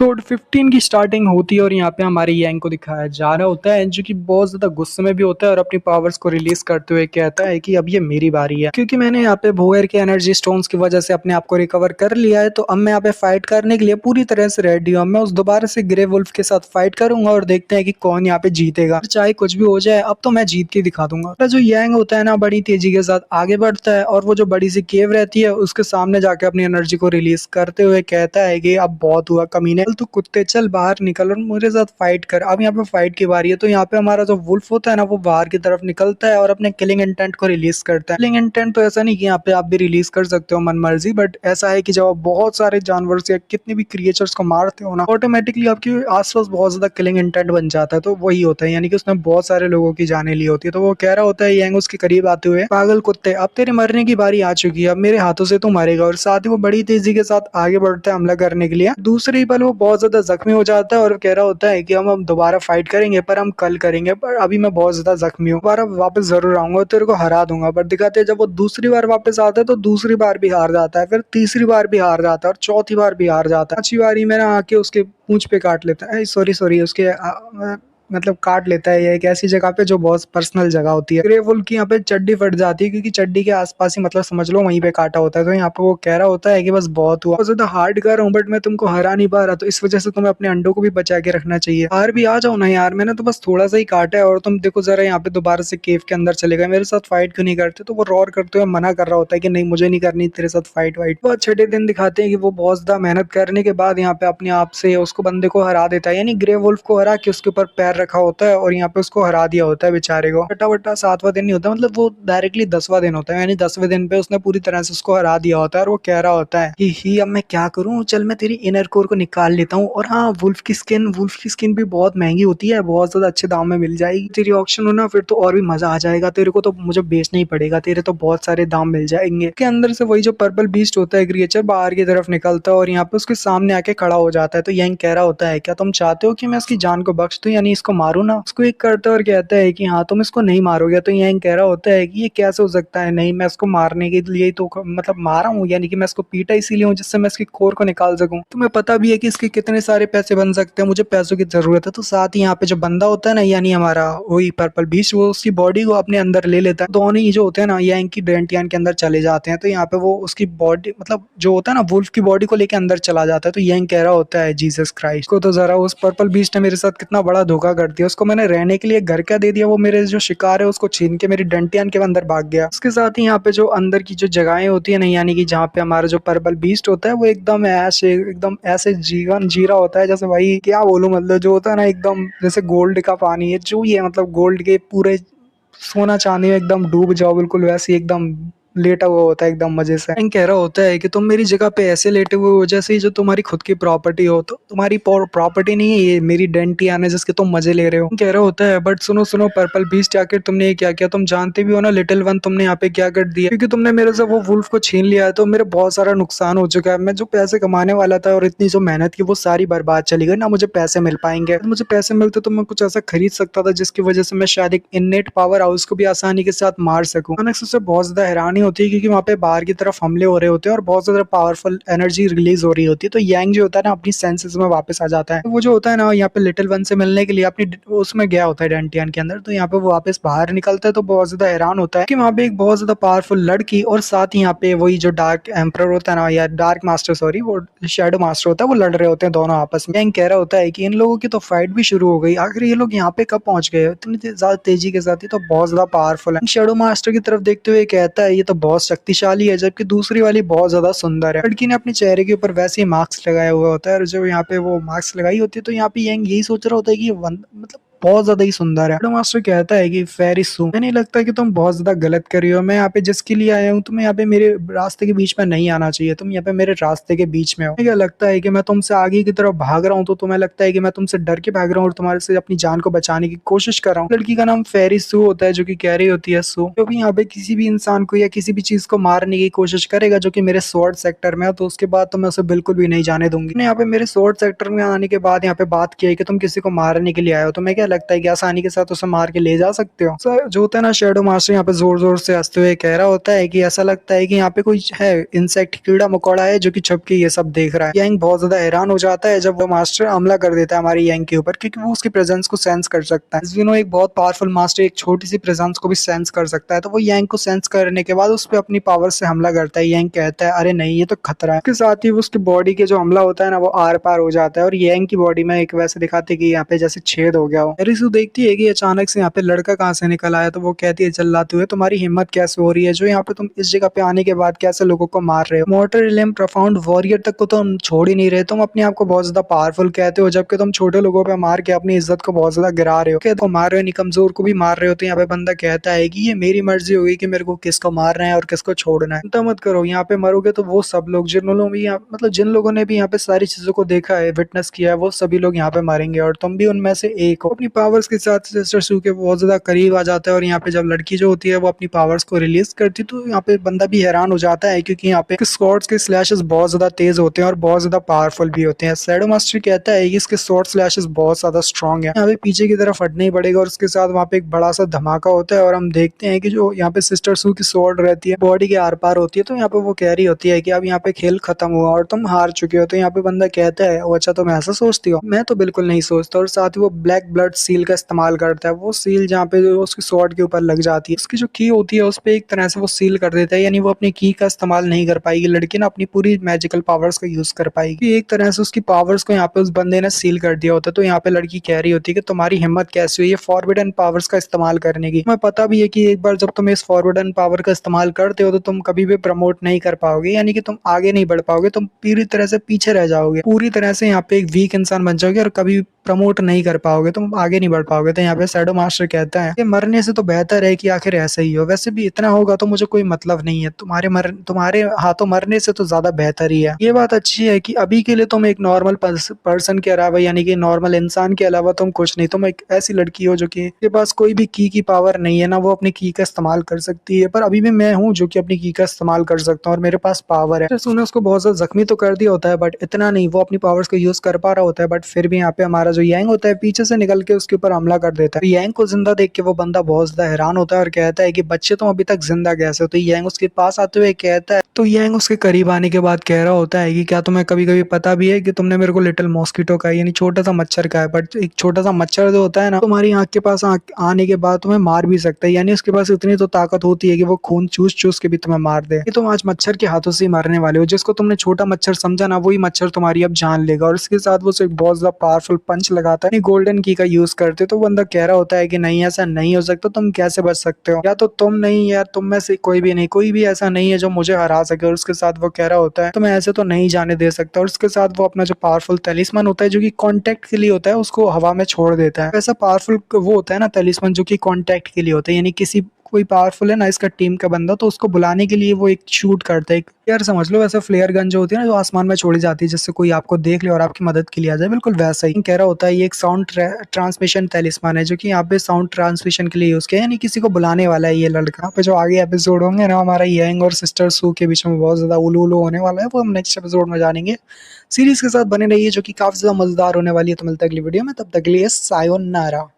Episode 15 की starting होती है और यहाँ पे हमारे यांग को दिखाया जा रहा होता है जो कि बहुत ज्यादा गुस्से में भी होता है और अपनी पावर्स को रिलीज करते हुए कहता है कि अब ये मेरी बारी है, क्योंकि मैंने यहाँ पे भोयर के एनर्जी स्टोन्स की वजह से अपने आप को रिकवर कर लिया है। तो अब मैं यहाँ पे फाइट करने के लिए पूरी तरह से रेडी हूँ। मैं उस दोबारा से ग्रे वुल्फ के साथ फाइट करूंगा और देखते हैं कि कौन यहाँ पे जीतेगा। चाहे कुछ भी हो जाए, अब तो मैं जीत के दिखा दूंगा। तो जो यांग होता है ना, बड़ी तेजी के साथ आगे बढ़ता है और वो जो बड़ी सी केव रहती है उसके सामने जाके अपनी एनर्जी को रिलीज करते हुए कहता है कि अब बहुत हुआ कमीने, चल तू कुत्ते चल बाहर निकल और मेरे साथ फाइट कर। अब यहाँ पे फाइट की बारी है। तो यहाँ पे हमारा जो वुल्फ होता है ना, वो बाहर की तरफ निकलता है और अपने किलिंग इंटेंट को रिलीज करता है। किलिंग इंटेंट तो ऐसा नहीं कि यहाँ पे आप भी रिलीज कर सकते हो मन मर्जी, बट ऐसा है कि जब आप बहुत सारे जानवर या कितने भी क्रिएचर्स को मारते हो ना, ऑटोमेटिकली आपके आसपास बहुत ज्यादा किलिंग इंटेंट बन जाता है। तो वही होता है, यानी कि उसने बहुत सारे लोगों की जाने ली होती है। तो वो कह रहा होता है यांग उसके करीब आते हुए, पागल कुत्ते अब तेरे मरने की बारी आ चुकी है, अब मेरे हाथों से तू मरेगा। और साथ ही वो बड़ी तेजी के साथ आगे बढ़ता है हमला करने के लिए। दूसरी पल वो बहुत ज्यादा जख्मी हो जाता है और कह रहा होता है कि हम दोबारा फाइट करेंगे, पर हम कल करेंगे, पर अभी मैं बहुत ज्यादा जख्मी हूँ, दोबारा वापस जरूर आऊंगा, तेरे को हरा दूंगा। पर दिखाते हैं जब वो दूसरी बार वापस आता है तो दूसरी बार भी हार जाता है, फिर तीसरी बार भी हार जाता है और चौथी बार भी हार जाता है। पांचवी बारी में ना आके उसके पूंछ पे काट लेता है, सॉरी सॉरी उसके मतलब काट लेता है। ये एक ऐसी जगह पे जो बहुत पर्सनल जगह होती है। ग्रे वुल्फ की यहाँ पे चड्डी फट जाती है, क्योंकि चड्डी के आसपास ही मतलब समझ लो वहीं पे काटा होता है। तो यहाँ पे वो कह रहा होता है कि बस बहुत हुआ, बहुत ज्यादा हार्ड कर रहा हूँ बट मैं तुमको हरा नहीं पा रहा, तो इस वजह से तुम्हें अपने अंडों को भी बचा के रखना चाहिए। हार भी आ जाओ ना यार, मैंने तो बस थोड़ा सा ही काटा है और तुम देखो जरा यहाँ पे दोबारा से केव के अंदर चले गए, मेरे साथ फाइट क्यों नहीं करते। तो वो रॉर करते हुए मना कर रहा होता है कि नहीं मुझे नहीं करनी तेरे साथ फाइट वाइट। बहुत छठे दिन दिखाते हैं कि वो बहुत ज्यादा मेहनत करने के बाद यहाँ पे अपने आप से उसको बंदे को हरा देता है, यानी ग्रे वुल्फ को हरा के उसके ऊपर पैर रखा होता है और यहाँ पे उसको हरा दिया होता है बेचारे को। छठा वट्टा सातवां दिन नहीं होता, मतलब वो डायरेक्टली 10वां दिन होता है, यानी 10वें दिन पे उसने पूरी तरह से उसको हरा दिया होता है। और वो कह रहा होता है कि ही अब मैं क्या करूं, चल मैं तेरी इनर कोर को निकाल लेता हूँ। और हाँ, वुल्फ की स्किन भी बहुत महंगी होती है, बहुत ज्यादा अच्छे दाम में मिल जाएगी। तेरी ऑप्शन हो ना, फिर तो और भी मजा आ जाएगा, तेरे को तो मुझे बेचना ही पड़ेगा, तेरे तो बहुत सारे दाम मिल जाएंगे। के अंदर से वही जो पर्पल बीस्ट होता है क्रिएचर बाहर की तरफ निकलता है और यहाँ पे उसके सामने आके खड़ा हो जाता है। तो यंग कह रहा होता है क्या तुम चाहते हो कि मैं इसकी जान को बख्श दूं, यानी इसको मारूं ना। उसको एक करता है और कहता है कि हाँ तुम इसको नहीं मारोगे। तो यंग कह रहा होता है कि ये कैसे हो सकता है, नहीं मैं इसको मारने के लिए ही तो मतलब मारा हूँ, यानी कि मैं इसको पीटा इसीलिए हूँ जिससे मैं इसकी कोर को निकाल सकूं। तुम्हें पता भी है कि इसके कितने सारे पैसे बन सकते हैं, मुझे पैसों की जरूरत है। तो साथ ही यहाँ पे जो बंदा होता है ना, यानी हमारा वही पर्पल बीस्ट, वो उसकी बॉडी को अपने अंदर ले लेता है। दोनों ही जो होते हैं ना यंग की डेंटियन के अंदर चले जाते हैं। तो यहाँ पे वो उसकी बॉडी मतलब जो होता है ना वुल्फ की बॉडी को लेके अंदर चला जाता है। तो यंग कह रहा होता है जीसस क्राइस्ट को, तो जरा उस पर्पल बीस्ट ने मेरे साथ कितना बड़ा धोखा कर दिया, उसको मैंने रहने के लिए घर क्या दे दिया, वो मेरे जो शिकार है उसको छीन के मेरी डंटियान के अंदर भाग गया। उसके साथ ही यहाँ पे जो अंदर की जो जगहें होती है ना, यानी कि जहाँ पे हमारा जो पर्पल बीस्ट होता है वो एकदम ऐसे जीवन जी रहा होता है जैसे भाई क्या बोलूं, मतलब जो होता है ना एकदम जैसे गोल्ड का पानी है, जो ये मतलब गोल्ड के पूरे सोना चांदी में एकदम डूब जाओ, बिल्कुल वैसे ही एकदम लेटा हुआ होता है एकदम मजे से। कह रहा होता है कि तुम मेरी जगह पे ऐसे लेटे हुए हो जैसे ही जो तुम्हारी खुद की प्रॉपर्टी हो, तो तुम्हारी प्रॉपर्टी नहीं है ये, मेरी डेंटियान है जिसके तुम मजे ले रहे हो। कह रहा होता है बट सुनो सुनो पर्पल बीस्ट, आखिर तुमने ये क्या किया, तुम जानते भी हो ना लिटिल वन तुमने यहाँ पे क्या कर दिया, क्योंकि तुमने मेरे से वो वुल्फ को छीन लिया है। तो मेरे बहुत सारा नुकसान हो चुका है, मैं जो पैसे कमाने वाला था और इतनी जो मेहनत की वो सारी बर्बाद चली गई ना, मुझे पैसे मिल पाएंगे। अगर मुझे पैसे मिलते तो मैं कुछ ऐसा खरीद सकता था जिसकी वजह से मैं शायद एक इननेट पावर हाउस को भी आसानी के साथ मार सकूं। अचानक से उसे बहुत ज्यादा हैरानी होती है, क्योंकि वहाँ पे बाहर की तरफ हमले हो रहे होते हैं और बहुत ज्यादा पावरफुल एनर्जी रिलीज हो रही होती है। तो यांग जो होता है ना अपनी सेंसेस में वापस आ जाता है। तो वो जो होता है ना यहाँ पे लिटिल वन से मिलने के लिए अपनी उसमें गया होता है डेंटियन के अंदर। तो यहाँ पे वो वापस बाहर निकलता है तो बहुत ज्यादा हैरान होता है कि वहाँ पे एक बहुत ज्यादा पावरफुल लड़की और साथ ही यहाँ पे वही जो डार्क एम्पर होता है ना, या डार्क मास्टर सॉरी, वो शेडो मास्टर होता है, वो लड़ रहे होते हैं दोनों आपस में। यांग कह रहा होता है कि इन लोगों की तो फाइट भी शुरू हो गई, आखिर ये लोग यहाँ पे कब पहुंच गए इतनी ज्यादा तेजी के साथ, ही तो बहुत ज्यादा पावरफुल है। शेडो मास्टर की तरफ देखते हुए कहता है ये तो बहुत शक्तिशाली है, जबकि दूसरी वाली बहुत ज्यादा सुंदर है। लड़की ने अपने चेहरे के ऊपर वैसे ही मास्क लगाया हुआ होता है और जब यहाँ पे वो मास्क लगाई होती है तो यहाँ पे यंग यही सोच रहा होता है कि ये मतलब बहुत ज्यादा ही सुंदर है। शेडो मास्टर कहता है कि फेरी सू, मुझे नहीं लगता कि तुम बहुत ज्यादा गलत कर रही हो, मैं यहाँ पे जिसके लिए आया हूँ तुम्हें यहाँ पे मेरे रास्ते के बीच में नहीं आना चाहिए, तुम यहाँ पे मेरे रास्ते के बीच में हो। मुझे क्या लगता है कि मैं तुमसे आगे की तरफ भाग रहा हूँ तो तुम्हें लगता है कि मैं तुमसे डर के भाग रहा हूँ और तुम्हारे से अपनी जान को बचाने की कोशिश कर रहा हूँ। लड़की का नाम फेरी सू होता है जो कि कह रही होती है सू, जो भी यहाँ पे किसी भी इंसान को या किसी भी चीज को मारने की कोशिश करेगा जो कि मेरे स्वॉर्ड सेक्टर में है, तो उसके बाद तो मैं उसे बिल्कुल भी नहीं जाने दूंगी। यहाँ पे मेरे स्वॉर्ड सेक्टर में आने के बाद यहाँ पे बात की है कि तुम किसी को मारने के लिए आए हो, तो मैं क्या लगता है कि आसानी के साथ उसे मार के ले जा सकते हो। जो होता है ना शैडो मास्टर यहाँ पे जोर-जोर से हँसते हुए कह रहा होता है कि ऐसा लगता है कि यहाँ पे कोई है इंसेक्ट कीड़ा-मकोड़ा है जो कि छुप के ये सब देख रहा है। यांग बहुत ज़्यादा हैरान हो जाता है जब वो मास्टर हमला कर देता है हमारी यांग के ऊपर, क्योंकि वो उसकी प्रेजेंस को सेंस कर सकता है। ज़ीनो एक बहुत पावरफुल मास्टर एक छोटी-सी प्रेजेंस को भी सेंस कर सकता है, तो वो यांग को सेंस करने के बाद उस पे अपनी पावर से हमला करता है। यांग कहता है अरे नहीं, ये तो खतरा है। इसके साथ ही उसकी बॉडी के जो हमला होता है ना वो आर-पार हो जाता है और यांग की बॉडी में एक वैसे दिखाते हैं कि यहाँ पे जैसे छेद हो गया हो। एरिसु देखती है कि अचानक से यहाँ पे लड़का कहाँ से निकल आया, तो वो कहती है चिल्लाते हुए तुम्हारी हिम्मत कैसे हो रही है जो यहाँ पे तुम इस जगह पे आने के बाद कैसे लोगों को मार रहे हो। मोटर इलेम प्रोफाउंड वॉरियर तक को तुम छोड़ ही नहीं रहे, तुम अपने आप को बहुत ज्यादा पावरफुल कहते हो जबकि तुम छोटे लोगों पे मार के अपनी इज्जत को बहुत ज्यादा गिरा रहे हो। कहते हो मार रहे हो, नहीं कमजोर को भी मार रहे हो। तो यहाँ पे बंदा कहता है कि ये मेरी मर्जी होगी कि मेरे को किसको मारना है और किसको छोड़ना है। चिंता मत करो, यहाँ पे मरोगे तो वो सब लोग जिन लोगों भी मतलब जिन लोगों ने भी यहाँ पे सारी चीजों को देखा है, विटनेस किया है, वो सभी लोग यहाँ पे मरेंगे और तुम भी उनमें से एक हो। अपनी पावर्स के साथ सिस्टर सू के बहुत ज्यादा करीब आ जाता है और यहाँ पे जब लड़की जो होती है वो अपनी पावर्स को रिलीज करती है तो यहाँ पे बंदा भी हैरान हो जाता है क्योंकि यहाँ पे स्वॉर्ड्स के स्लैशेस बहुत ज्यादा तेज होते हैं और बहुत ज्यादा पावरफुल भी होते हैं। शैडो मास्टर कहता है कि इसके स्वॉर्ड स्लैशेस बहुत ज्यादा स्ट्रॉन्ग है, यहाँ पे पीछे की तरफ हटना ही पड़ेगा और उसके साथ वहाँ पे एक बड़ा सा धमाका होता है और हम देखते हैं कि जो यहाँ पे सिस्टर सू की स्वॉर्ड रहती है बॉडी के आर पार होती है, तो यहाँ पे वो कह रही होती है कि अब यहाँ पे खेल खत्म हुआ और तुम हार चुके हो। तो यहाँ पे बंदा कहता है ओ अच्छा तुम ऐसा सोचती हो, मैं तो बिल्कुल नहीं सोचता। और साथ ही वो ब्लैक ब्लड सील का इस्तेमाल करता है, वो सील जहाँ पे जो उसकी स्वॉर्ड के ऊपर लग जाती है उसकी जो की होती है उस पे एक तरह से वो सील कर देता है, यानी वो अपनी की का इस्तेमाल नहीं कर पाएगी लड़की ना, अपनी पूरी मैजिकल पावर्स का यूज कर पाएगी। एक तरह से उसकी पावर्स को यहाँ पे उस बंदे ने सील कर दिया होता है। तो यहाँ पे लड़की कह रही होती है कि तुम्हारी हिम्मत कैसे हुई है फॉरबिडन पावर्स का इस्तेमाल करने की। तुम्हें पता भी है कि एक बार जब तुम इस फॉरबिडन पावर का इस्तेमाल करते हो तो तुम कभी भी प्रमोट नहीं कर पाओगे, यानी कि तुम आगे नहीं बढ़ पाओगे, तुम पूरी तरह से पीछे रह जाओगे, पूरी तरह से यहाँ पे एक वीक इंसान बन जाओगे और कभी प्रमोट नहीं कर पाओगे, तुम आगे नहीं बढ़ पाओगे। तो यहाँ पे शैडो मास्टर कहता है कि मरने से तो बेहतर है कि आखिर ऐसा ही हो, वैसे भी इतना होगा तो मुझे कोई मतलब नहीं है, तुम्हारे हाथों मरने से तो ज्यादा बेहतर ही है। ये बात अच्छी है कि अभी के लिए तुम एक नॉर्मल पर्सन के अलावा, यानी कि नॉर्मल इंसान के अलावा तुम कुछ नहीं, तुम एक ऐसी लड़की हो जो कि के पास कोई भी की पावर नहीं है, ना वो अपनी की का इस्तेमाल कर सकती है, पर अभी भी मैं हूँ जो कि अपनी की का इस्तेमाल कर सकता हूँ और मेरे पास पावर है। उसने उसको बहुत ज्यादा जख्मी तो कर दिया होता है बट इतना नहीं, वो अपनी पावर्स को यूज कर पा रहा होता है, बट फिर भी यहाँ पे हमारा जो यांग होता है पीछे से निकल के उसके ऊपर हमला कर देता है। तो यांग को जिंदा देख के वो बंदा बहुत ज्यादा हैरान होता है और कहता है कि बच्चे तुम अभी तक जिंदा कैसे हो। तो यांग उसके पास आते हुए कहता है, तो यांग उसके करीब आने के बाद कह रहा होता है कि क्या तुम्हें कभी कभी पता भी है कि तुमने मेरे को लिटिल मॉस्किटो का यानी छोटा सा मच्छर का है, बट एक छोटा सा मच्छर जो होता है ना तुम्हारी आंख के पास आने के बाद तुम्हें मार भी सकता है, यानी उसके पास इतनी तो ताकत होती है कि वो खून चूस चूस के भी तुम्हें मार दे। ये तुम आज मच्छर के हाथों से ही मारने वाले हो, जिसको तुमने छोटा मच्छर समझा ना वही मच्छर तुम्हारी अब जान लेगा। और इसके साथ वो एक बहुत ज्यादा पावरफुल पंच लगाता है, गोल्डन की का यूज करते। तो बंदा कह रहा होता है कि नहीं ऐसा नहीं हो सकता, तुम कैसे बच सकते हो, या तो तुम नहीं यार तुम में से कोई भी नहीं, कोई भी ऐसा नहीं है जो मुझे हरा सके। और उसके साथ वो कह रहा होता है तो मैं ऐसे तो नहीं जाने दे सकता। और उसके साथ वो अपना जो पावरफुल तलिस्मन होता है जो कि कांटेक्ट के लिए होता है उसको हवा में छोड़ देता है। ऐसा पावरफुल वो होता है ना तलिस्मन जो कि कांटेक्ट के लिए होता है, यानी किसी कोई पावरफुल है ना इसका टीम का बंदा तो उसको बुलाने के लिए वो एक शूट करता है, एक यार समझ लो वैसे फ्लेयर गन जो होती है ना जो आसमान में छोड़ी जाती है जिससे कोई आपको देख ले और आपकी मदद के लिए आ जाए, बिल्कुल वैसा ही कह रहा होता है। ये एक साउंड ट्रांसमिशन तलिस्मान है जो कि यहाँ पे साउंड ट्रांसमिशन के लिए यूज किया, यानी किसी को बुलाने वाला है ये लड़का। यहाँ पे जो आगे एपिसोड होंगे ना हमारा यांग और सिस्टर सू के बीच में बहुत ज्यादा उलू उलू होने वाला है, वो हम नेक्स्ट एपिसोड में जानेंगे। सीरीज के साथ बने रहिए जो कि काफी ज्यादा मजेदार होने वाली है। तो मिलता है अगली वीडियो में, तब तक के लिए सायोनारा।